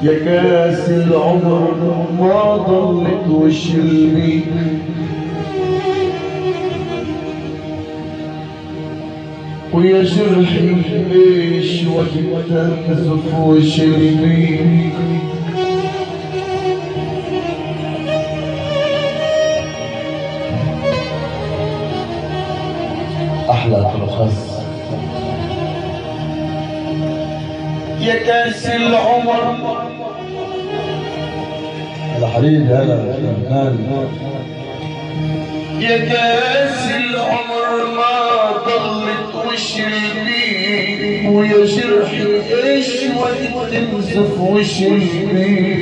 يا كاس العمر ما ضلت وشلبي ويا جرحي ليش وقت تنزف وشلبي أحلى تلخص يا كاس العمر هذا حبيبي هذا فنان يا كاس العمر ما ضلت وشربي ويا جرحي ايش وقت تنزف وشربي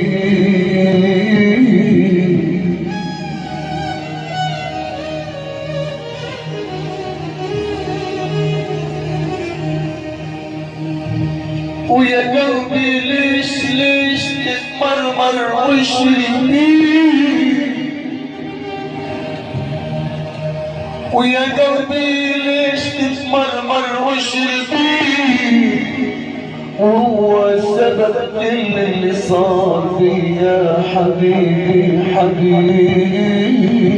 ويا قلبي ليش تتمرمر وشربي ويا قلبي ليش تتمرمر وشربي وهو سبب كل اللي صار في يا حبيبي حبيبي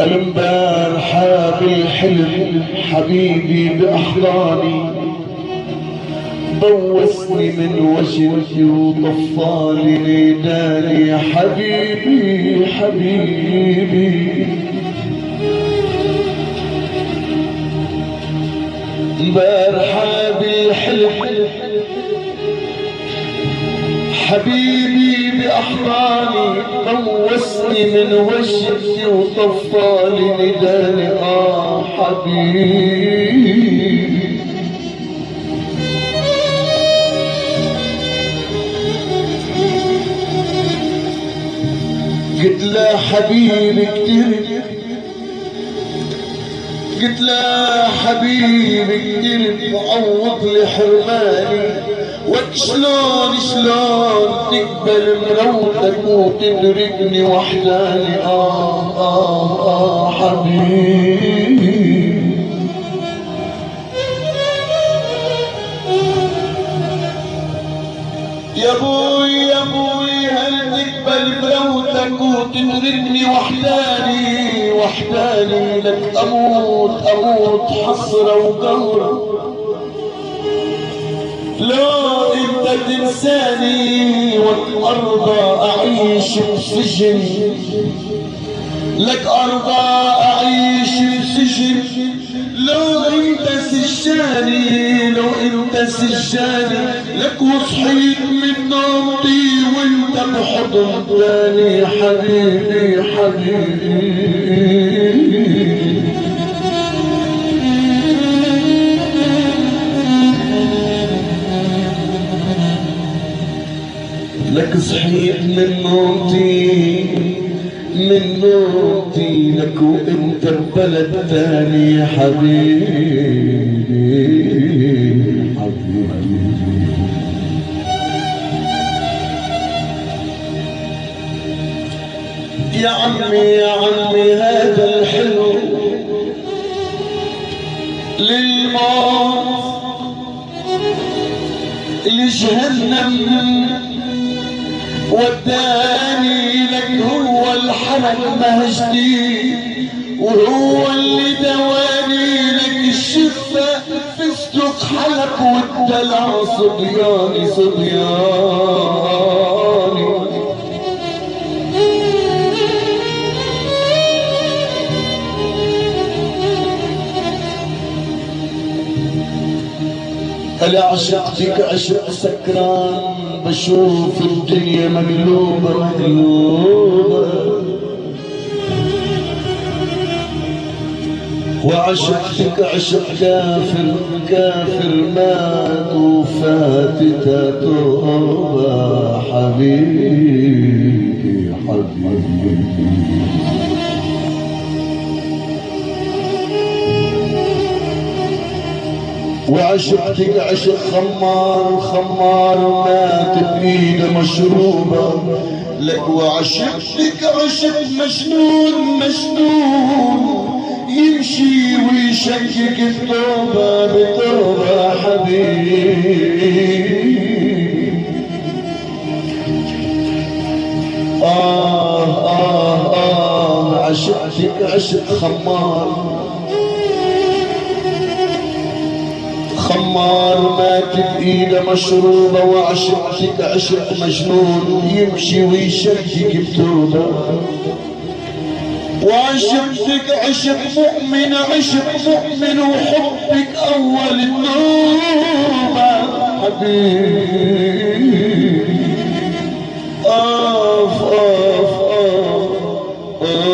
البارحة بالحلم حبيبي بأحضاني ضوسني من وجهي وطفالي ليداني يا حبيبي حبيبي البارحة بالحلم حبيبي بأحضاني ضوسني من وجهي وطفالي نداني حبيبي قلت له حبيبي كتير قلت له حبيبي كتير تعوض لي حرماني وشلون تقبل مروتك وتتركني وحداني حبيبي يا بوي هل تقبل مروتك وتتركني وحداني لك اموت حسرة وقهرة لو انت تنساني وارضى اعيش بسجن لك ارضى اعيش بسجن لو انت سجاني لك وصحيت من نومتي وانت بحضن تاني حبيبي لك صحيت من نومتي لك وانت ببلد تاني يا حبيبي يا عمي هذا الحلو للماضي لجهنم وداني لك، هو الحرم مهجني وهو اللي دواني لك الشفة، فستك حلق والدلع صبياني صبياني. هلا عشقتك عشق سكران، بشوف الدنيا مقلوبة مقلوبة، وعشقتك عشق كافر كافر مات وفاتته توبة. حبيبي حبيبي وعشقتك عشق خمار خمار مات بإيده مشروبة لك، وعشقتك عشق مجنون مجنون يمشي ويشكك بتوبة بتوبة. حبيبي عشقتك عشق خمار خمار مات بإيده مشروبة، وعشقتك عشق مجنون يمشي ويشكك بتوبة. وعشقتك عشق مؤمن عشق مؤمن وحبك أول النوبة. حبيبي آف آف آف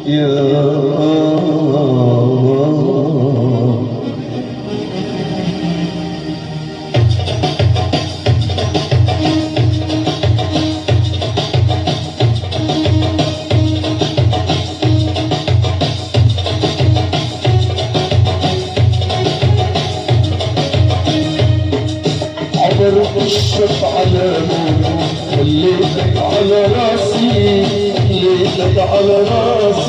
يا الشف على خليتك على راسي خليتك على راسي